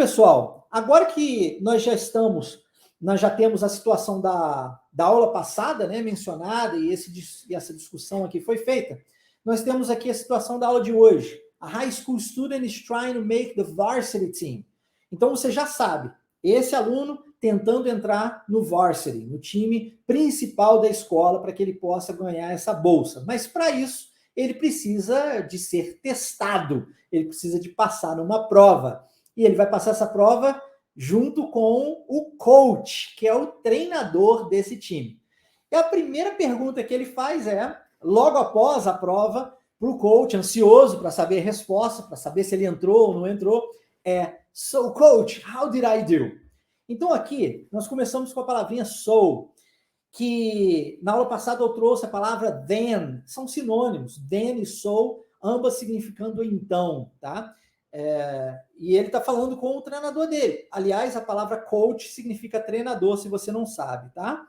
Pessoal, agora que nós já temos a situação da aula passada, né, mencionada, e essa discussão aqui foi feita, nós temos aqui a situação da aula de hoje. A high school student is trying to make the varsity team. Então você já sabe, esse aluno tentando entrar no varsity, no time principal da escola, para que ele possa ganhar essa bolsa. Mas para isso, ele precisa de ser testado, ele precisa de passar numa prova. E ele vai passar essa prova junto com o coach, que é o treinador desse time. E a primeira pergunta que ele faz é, logo após a prova, para o coach, ansioso para saber a resposta, para saber se ele entrou ou não entrou, é: "So, coach, how did I do?" Então aqui, nós começamos com a palavrinha so, que na aula passada eu trouxe a palavra then, são sinônimos, then e so, ambas significando então, tá? E ele está falando com o treinador dele. Aliás, a palavra coach significa treinador, se você não sabe, tá?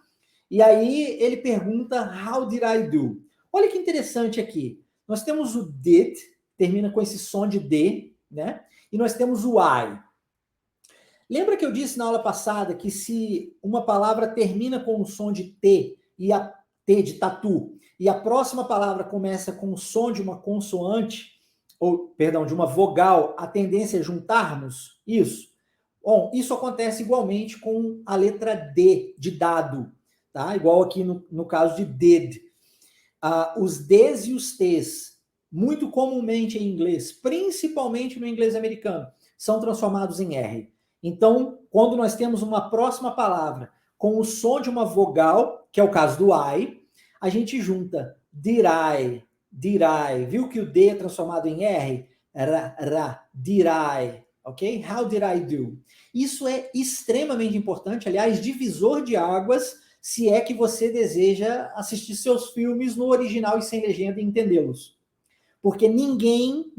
E aí ele pergunta, how did I do? Olha que interessante aqui. Nós temos o did, termina com esse som de D, né? E nós temos o I. Lembra que eu disse na aula passada que se uma palavra termina com o som de T, e a T de tatu, e a próxima palavra começa com o som de uma consoante, de uma vogal, a tendência é juntarmos isso? Bom, isso acontece igualmente com a letra D, de dado, tá? Igual aqui no caso de did. Os Ds e os Ts, muito comumente em inglês, principalmente no inglês americano, são transformados em R. Então, quando nós temos uma próxima palavra com o som de uma vogal, que é o caso do I, a gente junta did I, viu que o D é transformado em R? Did I, ok? How did I do? Isso é extremamente importante, aliás, divisor de águas, se é que você deseja assistir seus filmes no original e sem legenda e entendê-los. Porque ninguém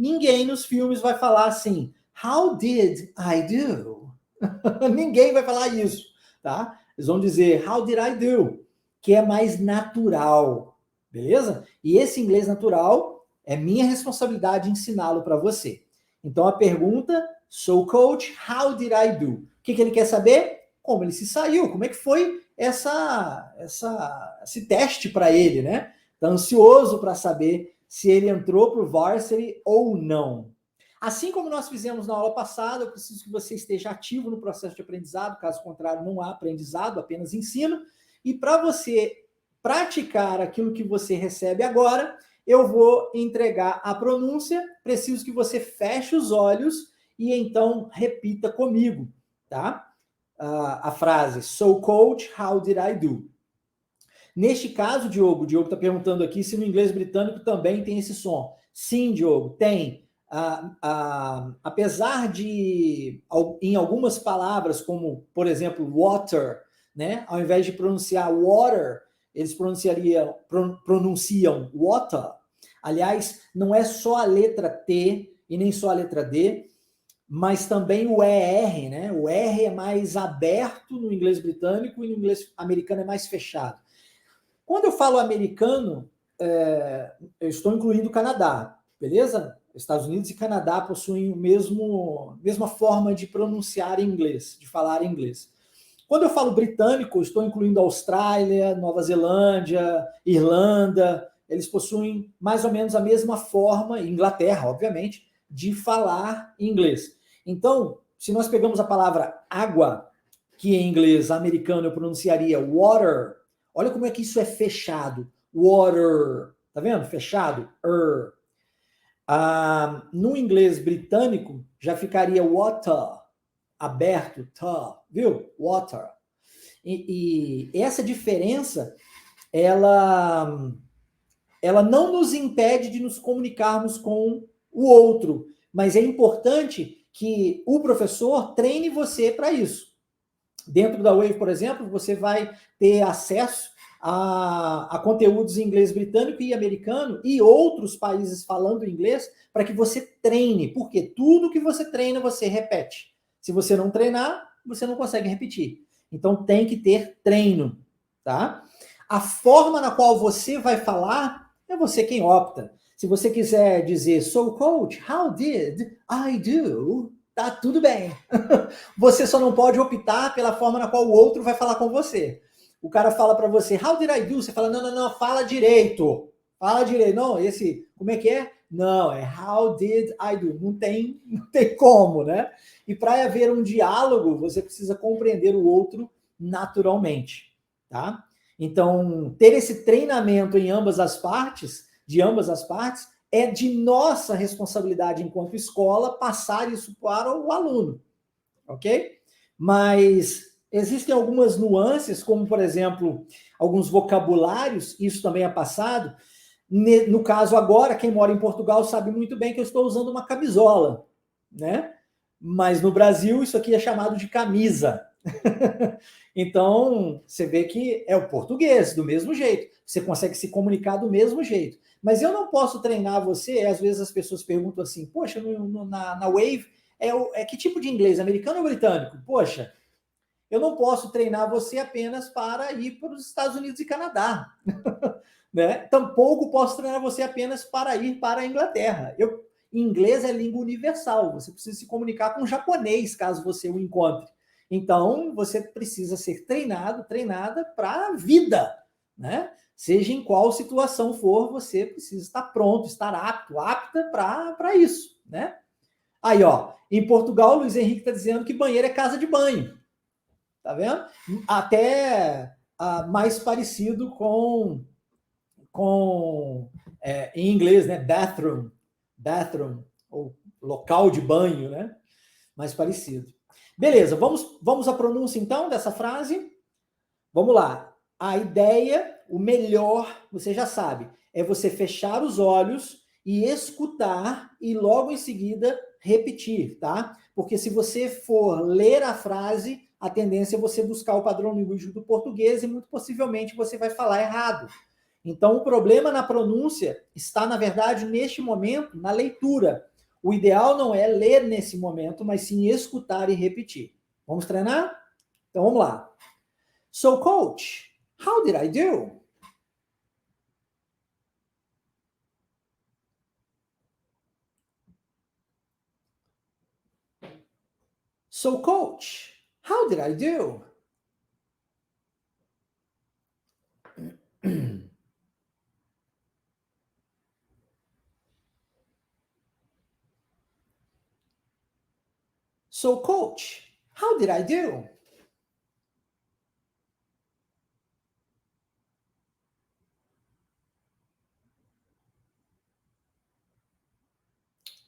nos filmes vai falar assim, how did I do? Ninguém vai falar isso, tá? Eles vão dizer, how did I do? Que é mais natural, beleza? E esse inglês natural é minha responsabilidade ensiná-lo para você. Então a pergunta, so coach, how did I do? O que ele quer saber? Como ele se saiu, como é que foi esse teste para ele, né? Tá ansioso para saber se ele entrou para o varsity ou não. Assim como nós fizemos na aula passada, eu preciso que você esteja ativo no processo de aprendizado, caso contrário, não há aprendizado, apenas ensino. E para você praticar aquilo que você recebe agora, eu vou entregar a pronúncia, preciso que você feche os olhos e então repita comigo, tá? A frase, so coach, how did I do? Neste caso, Diogo está perguntando aqui se no inglês britânico também tem esse som. Sim, Diogo, tem. Apesar de, em algumas palavras, como, por exemplo, water, né? Ao invés de pronunciar water, eles pronunciam water. Aliás, não é só a letra T e nem só a letra D, mas também o ER, né? O R é mais aberto no inglês britânico e no inglês americano é mais fechado. Quando eu falo americano, eu estou incluindo o Canadá, beleza? Estados Unidos e Canadá possuem a mesma forma de pronunciar inglês, de falar inglês. Quando eu falo britânico, eu estou incluindo Austrália, Nova Zelândia, Irlanda, eles possuem mais ou menos a mesma forma, Inglaterra, obviamente, de falar inglês. Então, se nós pegamos a palavra água, que em inglês americano eu pronunciaria water, olha como é que isso é fechado. Water, tá vendo? Fechado. No inglês britânico, já ficaria water, aberto, viu? Water. E essa diferença, ela não nos impede de nos comunicarmos com o outro, mas é importante que o professor treine você para isso. Dentro da Wave, por exemplo, você vai ter acesso a conteúdos em inglês britânico e americano e outros países falando inglês para que você treine, porque tudo que você treina, você repete. Se você não treinar, você não consegue repetir. Então tem que ter treino, tá? A forma na qual você vai falar é você quem opta. Se você quiser dizer, so coach, how did I do? tá tudo bem. Você só não pode optar pela forma na qual o outro vai falar com você. O cara fala para você, how did I do? Você fala, não, não, não, fala direito. Fala direito. Não, esse, como é que é? Não, é how did I do? Não tem como, né? E para haver um diálogo, você precisa compreender o outro naturalmente, tá? Então, ter esse treinamento em ambas as partes, de ambas as partes, é de nossa responsabilidade enquanto escola passar isso para o aluno, ok? Mas existem algumas nuances, como, por exemplo, alguns vocabulários, isso também é passado. No caso agora, quem mora em Portugal sabe muito bem que eu estou usando uma camisola, né? Mas no Brasil isso aqui é chamado de camisa. Então, você vê que é o português, do mesmo jeito. Você consegue se comunicar do mesmo jeito. Mas eu não posso treinar você, às vezes as pessoas perguntam assim, poxa, na Wave, é que tipo de inglês, americano ou britânico? Poxa, eu não posso treinar você apenas para ir para os Estados Unidos e Canadá. Né? Tampouco posso treinar você apenas para ir para a Inglaterra. Inglês é língua universal, você precisa se comunicar com o japonês, caso você o encontre. Então, você precisa ser treinado, treinada para a vida, né? Seja em qual situação for, você precisa estar pronto, estar apto, apta para isso, né? Aí, ó, em Portugal, o Luiz Henrique está dizendo que banheiro é casa de banho, tá vendo? Até mais parecido em inglês, né? Bathroom, ou local de banho, né? Mais parecido. Beleza, vamos à pronúncia então dessa frase. Vamos lá. A ideia, o melhor, você já sabe, é você fechar os olhos e escutar e logo em seguida repetir, tá? Porque se você for ler a frase, a tendência é você buscar o padrão linguístico do português e muito possivelmente você vai falar errado. Então, o problema na pronúncia está, na verdade, neste momento, na leitura. O ideal não é ler nesse momento, mas sim escutar e repetir. Vamos treinar? Então, vamos lá. So, coach, how did I do? So, coach, how did I do? So, coach, how did I do?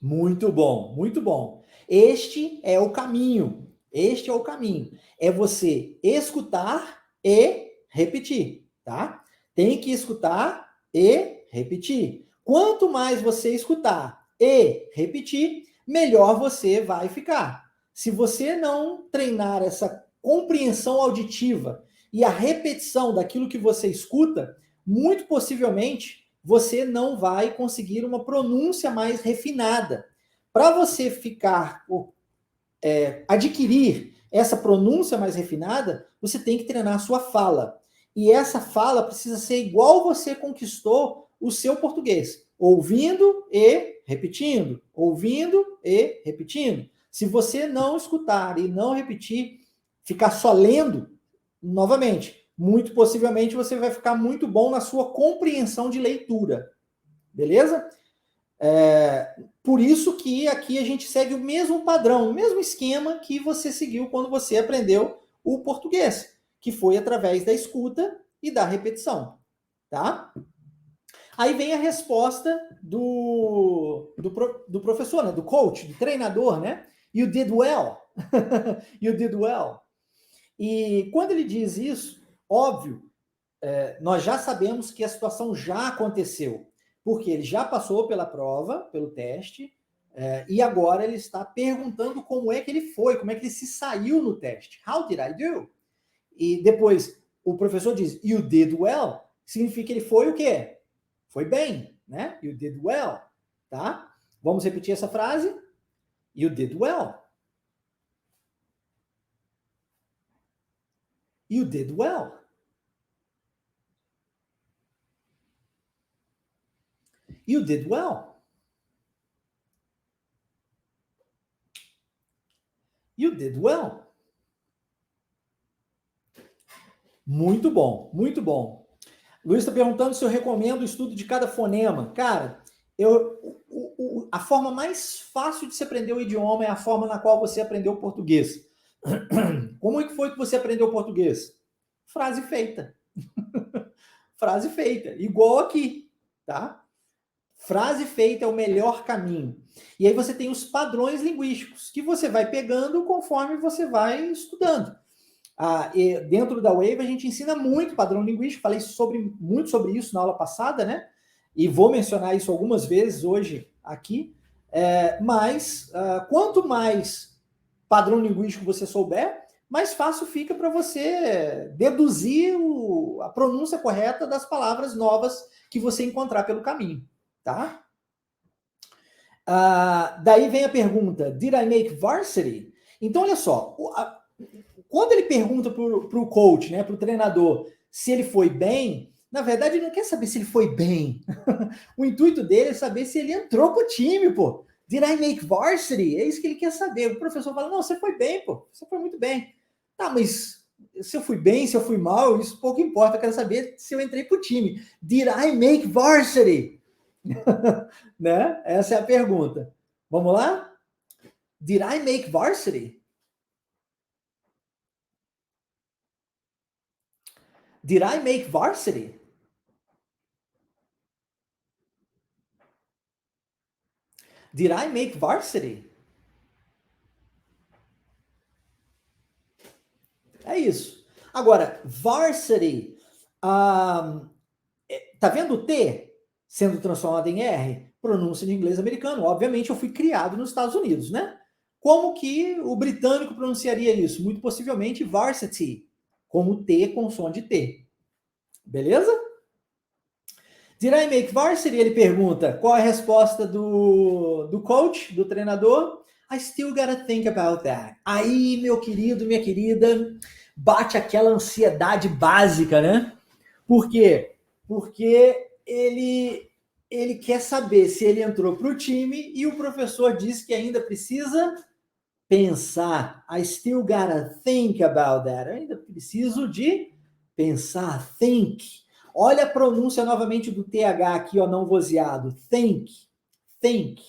Muito bom, muito bom. Este é o caminho. Este é o caminho. É você escutar e repetir, tá? Tem que escutar e repetir. Quanto mais você escutar e repetir, melhor você vai ficar. Se você não treinar essa compreensão auditiva e a repetição daquilo que você escuta, muito possivelmente você não vai conseguir uma pronúncia mais refinada. Para você adquirir essa pronúncia mais refinada, você tem que treinar a sua fala. E essa fala precisa ser igual você conquistou o seu português, ouvindo e repetindo, ouvindo e repetindo. Se você não escutar e não repetir, ficar só lendo, novamente, muito possivelmente você vai ficar muito bom na sua compreensão de leitura. Beleza? Por isso que aqui a gente segue o mesmo padrão, o mesmo esquema que você seguiu quando você aprendeu o português, que foi através da escuta e da repetição, tá? Aí vem a resposta do professor, né? Do coach, do treinador, né? You did well. You did well. E quando ele diz isso, óbvio, nós já sabemos que a situação já aconteceu, porque ele já passou pela prova, pelo teste, e agora ele está perguntando como é que ele foi, como é que ele se saiu no teste. How did I do? E depois o professor diz, you did well, significa que ele foi o quê? Foi bem, né? You did well, tá? Vamos repetir essa frase? You did well. You did well. You did well. You did well. Muito bom, muito bom. Luiz está perguntando se eu recomendo o estudo de cada fonema. Cara, a forma mais fácil de se aprender o idioma é a forma na qual você aprendeu o português. Como é que foi que você aprendeu o português? Frase feita. Frase feita. Igual aqui, tá? Frase feita é o melhor caminho. E aí você tem os padrões linguísticos, que você vai pegando conforme você vai estudando. E dentro da Wave a gente ensina muito padrão linguístico, falei muito sobre isso na aula passada, né? E vou mencionar isso algumas vezes hoje aqui. Mas quanto mais padrão linguístico você souber, mais fácil fica para você deduzir a pronúncia correta das palavras novas que você encontrar pelo caminho, tá? Daí vem a pergunta, did I make varsity? Então, olha só, quando ele pergunta para o coach, né, para o treinador, se ele foi bem, na verdade ele não quer saber se ele foi bem. O intuito dele é saber se ele entrou pro time, pô. Did I make varsity? É isso que ele quer saber. O professor fala, não, você foi bem, pô. Você foi muito bem. Tá, mas se eu fui bem, se eu fui mal, isso pouco importa. Eu quero saber se eu entrei pro time. Did I make varsity? Né? Essa é a pergunta. Vamos lá? Did I make varsity? Did I make varsity? Did I make varsity? É isso. Agora, varsity, tá vendo o T sendo transformado em R? Pronúncia de inglês americano. Obviamente, eu fui criado nos Estados Unidos, né? Como que o britânico pronunciaria isso? Muito possivelmente varsity, como T com som de T. Beleza? Did I make varsity? Ele pergunta. Qual é a resposta do coach, do treinador? I still gotta think about that. Aí, meu querido, minha querida, bate aquela ansiedade básica, né? Por quê? Porque ele quer saber se ele entrou para o time e o professor diz que ainda precisa pensar. I still gotta think about that. Eu ainda preciso de pensar. Think. Olha a pronúncia novamente do TH aqui, ó, não vozeado. Think. Think.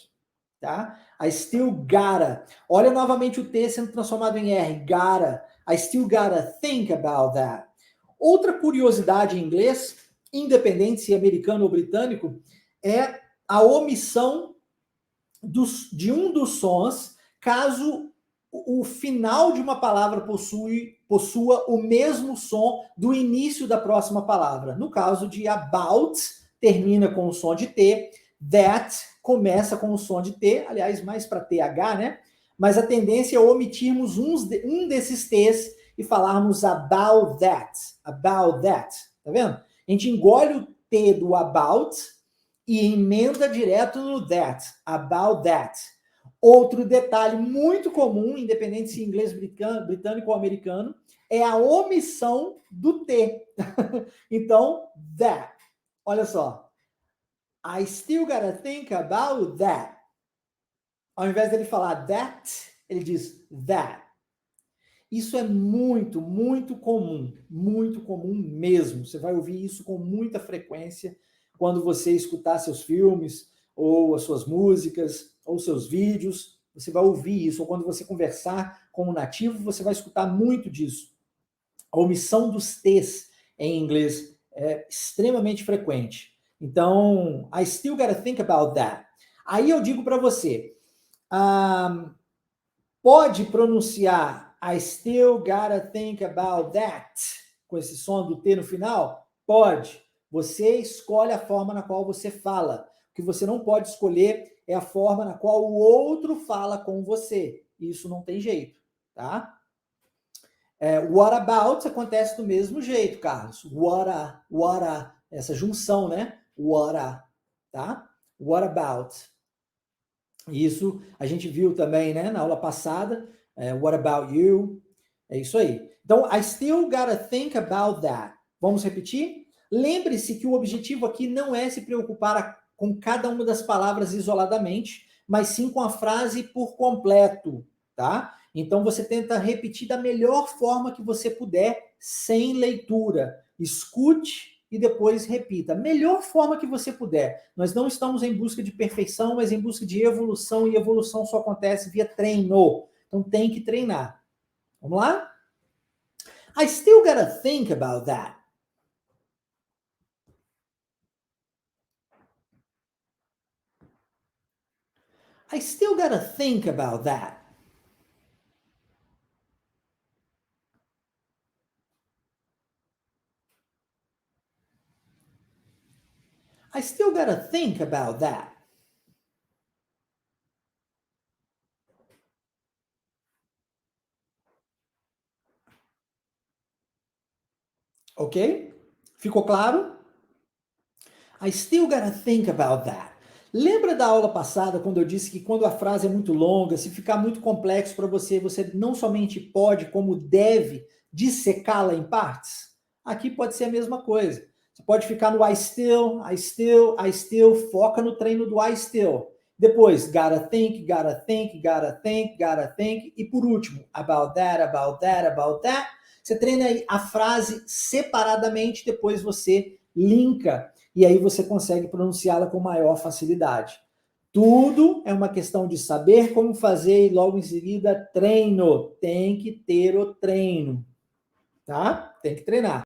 Tá? I still gotta. Olha novamente o T sendo transformado em R. Gotta. I still gotta think about that. Outra curiosidade em inglês, independente se americano ou britânico, é a omissão de um dos sons caso o final de uma palavra possua o mesmo som do início da próxima palavra. No caso de about, termina com o som de T, that começa com o som de T, aliás, mais para TH, né? Mas a tendência é omitirmos um desses T's e falarmos about that. About that. Tá vendo? A gente engole o T do about e emenda direto no that. About that. Outro detalhe muito comum, independente se em inglês britânico ou americano, é a omissão do T. Então, that. Olha só. I still gotta think about that. Ao invés dele falar that, ele diz that. Isso é muito, muito comum mesmo. Você vai ouvir isso com muita frequência quando você escutar seus filmes, ou as suas músicas, ou seus vídeos. Você vai ouvir isso, ou quando você conversar com um nativo, você vai escutar muito disso. A omissão dos T's em inglês é extremamente frequente. Então, I still gotta think about that. Aí eu digo para você, pode pronunciar I still gotta think about that com esse som do T no final? Pode. Você escolhe a forma na qual você fala. O que você não pode escolher é a forma na qual o outro fala com você. Isso não tem jeito, tá? What about acontece do mesmo jeito, Carlos. What essa junção, né? What, tá? What about? Isso a gente viu também, né, na aula passada. What about you? É isso aí. Então, I still gotta think about that. Vamos repetir? Lembre-se que o objetivo aqui não é se preocupar com cada uma das palavras isoladamente, mas sim com a frase por completo, tá? Então você tenta repetir da melhor forma que você puder, sem leitura. Escute e depois repita. Melhor forma que você puder. Nós não estamos em busca de perfeição, mas em busca de evolução, e evolução só acontece via treino. Então tem que treinar. Vamos lá? I still gotta think about that. I still gotta think about that. I still gotta think about that. Ok? Ficou claro? I still gotta think about that. Lembra da aula passada quando eu disse que quando a frase é muito longa, se ficar muito complexo para você, você não somente pode, como deve, dissecá-la em partes? Aqui pode ser a mesma coisa. Você pode ficar no I still, I still, I still, foca no treino do I still. Depois, gotta think, gotta think, gotta think, gotta think. E por último, about that, about that, about that. Você treina a frase separadamente, depois você linka e aí você consegue pronunciá-la com maior facilidade. Tudo é uma questão de saber como fazer e logo em seguida treino. Tem que ter o treino, tá? Tem que treinar.